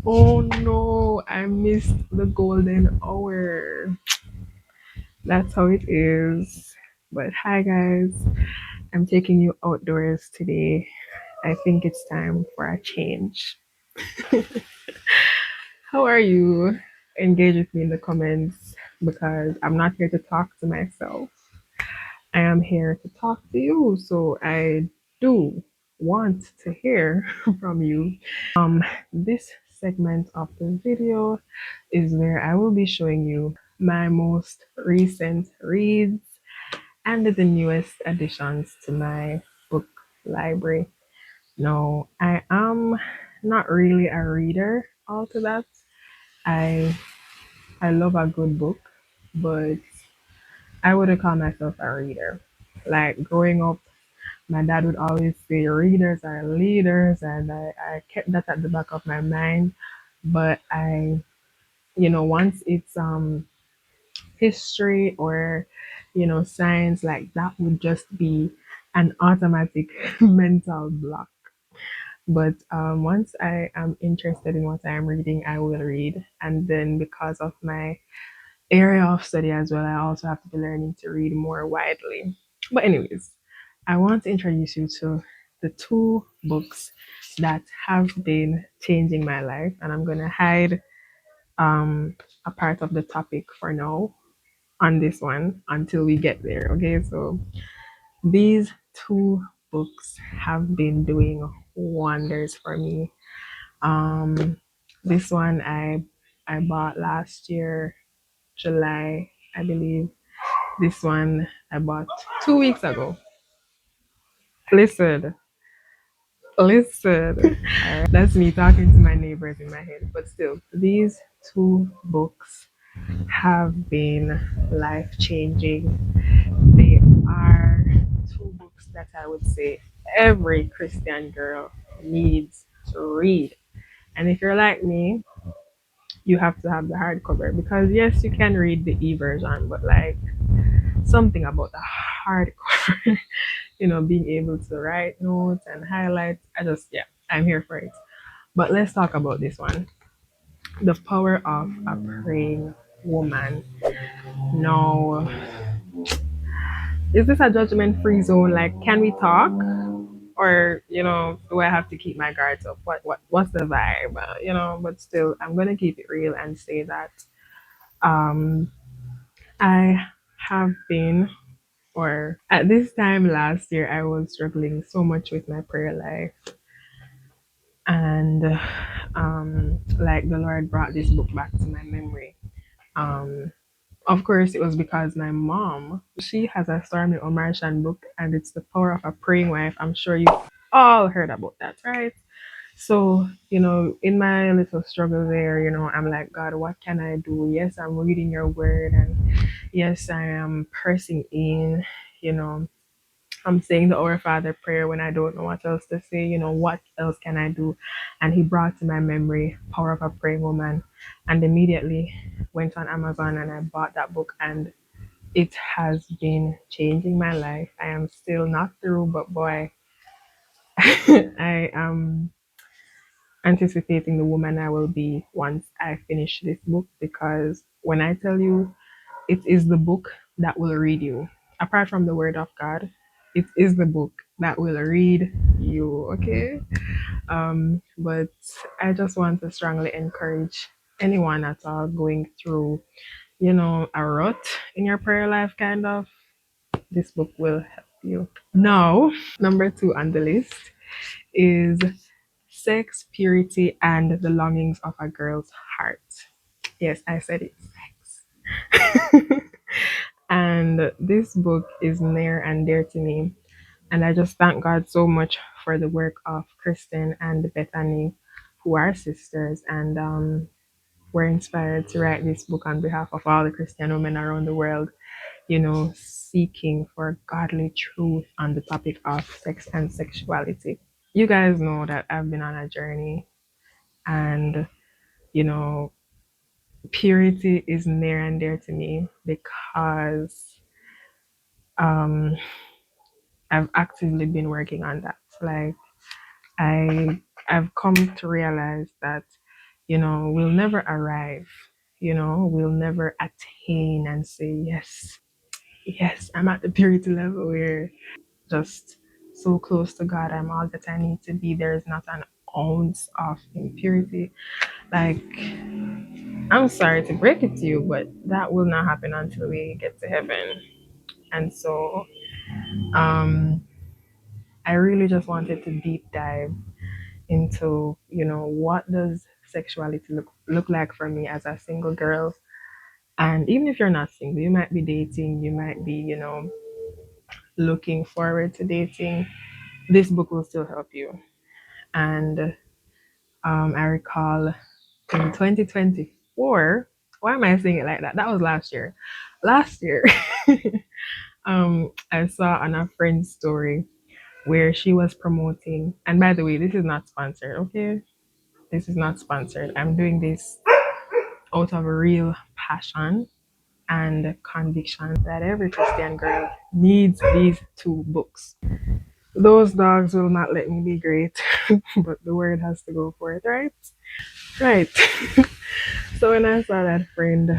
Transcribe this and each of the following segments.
Oh no, I missed the golden hour. That's how it is. But hi, guys. I'm taking you outdoors today. I think it's time for a change. How are you? Engage with me in the comments because I'm not here to talk to myself. I am here to talk to you. So I do want to hear from you. This segment of the video is where I will be showing you my most recent reads and the newest additions to my book library. No, I am not really a reader all to that. I I love a good book, but I wouldn't call myself a reader. Like growing up, my dad would always say readers are leaders, and I kept that at the back of my mind. But once it's history or science, like that would just be an automatic mental block. But once I am interested in what I am reading, I will read. And then because of my area of study as well, I also have to be learning to read more widely. But anyways, I want to introduce you to the two books that have been changing my life, and I'm gonna hide um, a part of the topic for now on this one until we get there. Okay, so these two books have been doing wonders for me. Um, this one I bought last year, July, I believe. This one I bought 2 weeks ago. Listen, listen. All right, that's me talking to my neighbors in my head. But still, these two books have been life changing. They are two books that I would say every Christian girl needs to read. And if you're like me, you have to have the hardcover because yes, you can read the e-version, but like something about the hardcover, being able to write notes and highlight. Yeah, I'm here for it. But let's talk about this one. The Power of a Praying Woman. Now, is this a judgment free zone? Like, can we talk? Or, do I have to keep my guards up? What's the vibe? But still, I'm gonna keep it real and say that um I have been, or at this time last year, I was struggling so much with my prayer life. And like the Lord brought this book back to my memory. Um, of course, it was because my mom, she has a Stormy Omarshan book, and it's The Power of a Praying Wife. I'm sure you all heard about that, right? So, in my little struggle there, I'm like, God, what can I do? Yes, I'm reading your word, and yes, I am pressing in, you know, I'm saying the Our Father prayer when I don't know what else to say, what else can I do? And he brought to my memory Power of a Praying Woman, and immediately went on Amazon and I bought that book, and it has been changing my life. I am still not through, but boy, I am anticipating the woman I will be once I finish this book, because when I tell you it is the book that will read you, apart from the word of God, it is the book that will read you, okay? But I just want to strongly encourage anyone at all going through, a rut in your prayer life, kind of. This book will help you. Now, number two on the list is Sex, Purity, and the Longings of a Girl's Heart. Yes, I said it. Sex. And this book is near and dear to me. And I just thank God so much for the work of Kristen and Bethany, who are sisters, and were inspired to write this book on behalf of all the Christian women around the world, seeking for godly truth on the topic of sex and sexuality. You guys know that I've been on a journey, and you know purity is near and dear to me because um I've actively been working on that. Like, I've come to realize that we'll never arrive, we'll never attain and say, yes, yes, I'm at the purity level where just so close to God, I'm all that I need to be. There is not an ounce of impurity. Like, I'm sorry to break it to you, but that will not happen until we get to heaven. And so, um, I really just wanted to deep dive into, what does sexuality look like for me as a single girl. And even if you're not single, you might be dating, you might be, looking forward to dating. This book will still help you. And I recall in 2024, why am I saying it like that? That was last year. Last year, I saw on a friend's story where she was promoting, and by the way, this is not sponsored, okay? This is not sponsored. I'm doing this out of a real passion and conviction that every Christian girl needs these two books. Those dogs will not let me be great, but the word has to go for it, right? Right. So when I saw that friend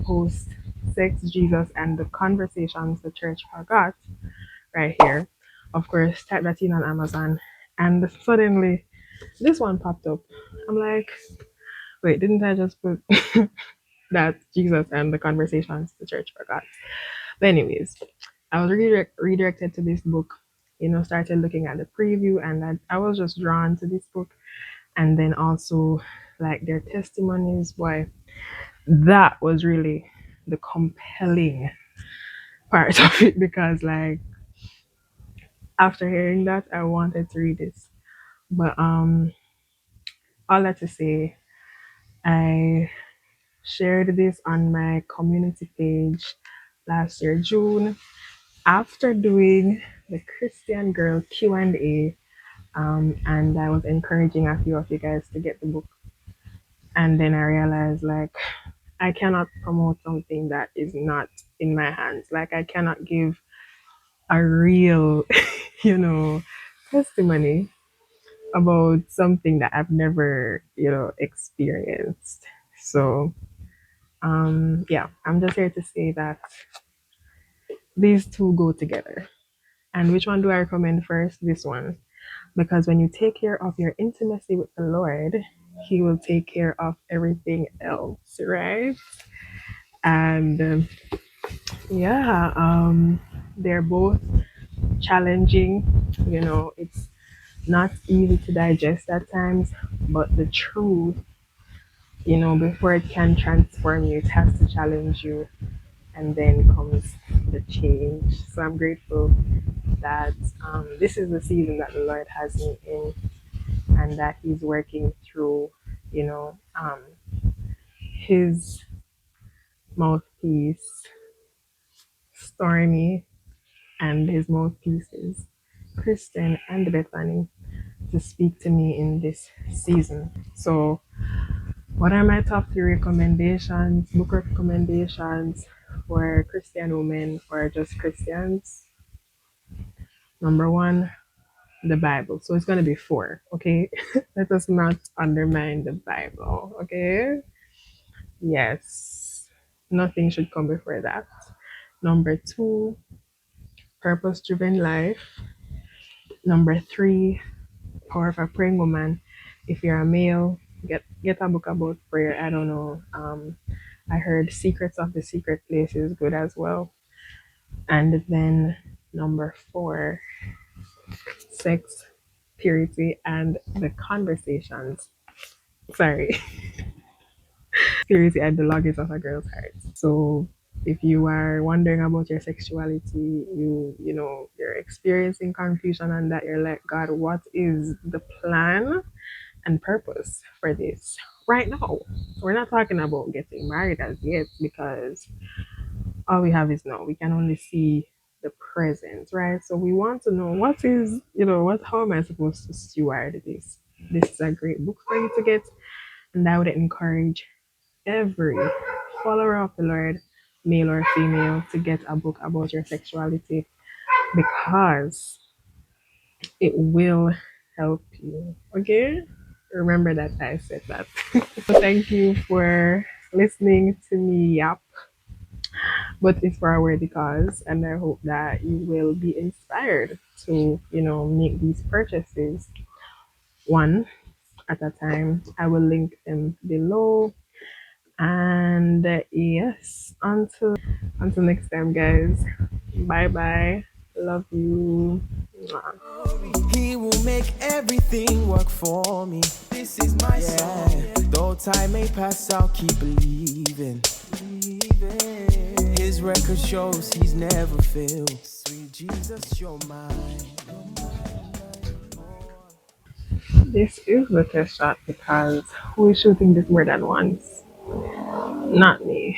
post Sex, Jesus, and the Conversations the Church Forgot right here, of course, type that in on Amazon, and suddenly this one popped up. I'm like, wait, didn't I just put that Jesus and the Conversations the Church Forgot? But anyways, I was redirected to this book, started looking at the preview, and I was just drawn to this book. And then also, like, their testimonies, boy, that was really the compelling part of it, because, like, after hearing that, I wanted to read this. But all that to say, I shared this on my community page last year, June, after doing the Christian Girl Q&A, and I was encouraging a few of you guys to get the book. And then I realized, like, I cannot promote something that is not in my hands. Like, I cannot give a real, you know, testimony about something that I've never, experienced. So, yeah, I'm just here to say that these two go together. And which one do I recommend first? This one. Because when you take care of your intimacy with the Lord, He will take care of everything else, right? And yeah, they're both challenging. It's not easy to digest at times, but the truth, before it can transform you, it has to challenge you, and then comes the change. So I'm grateful that this is the season that the Lord has me in, and that He's working through, His mouthpiece, Stormy, and His mouthpieces, Kristen and Bethany, to speak to me in this season. So, what are my top three recommendations, book recommendations for Christian women or just Christians? Number one, the Bible. So it's going to be four, okay? Let us not undermine the Bible, okay? Yes, nothing should come before that. Number two, purpose driven life. Number three, Power of a Praying Woman. If you're a male, get a book about prayer. I don't know. I heard Secrets of the Secret Place is good as well. And then number four, Sex, Purity, and the Conversations. Sorry, Purity and the Longings of a Girl's Heart. So if you are wondering about your sexuality, you're experiencing confusion, and that you're like, God, what is the plan and purpose for this right now? We're not talking about getting married as yet, because all we have is now. We can only see the present, right? So we want to know, what is, how am I supposed to steward this? This is a great book for you to get, and I would encourage every follower of the Lord, male or female, to get a book about your sexuality, because it will help you. Okay? Remember that I said that. So thank you for listening to me yap, but it's for a worthy cause, and I hope that you will be inspired to, make these purchases one at a time. I will link them below. And yes, until next time, guys. Bye bye. Love you. Mwah. He will make everything work for me. This is my song. Though time may pass, I'll keep believing. His record shows he's never failed. Sweet Jesus, you're mine. This is the test shot because who is shooting this more than once? Not me.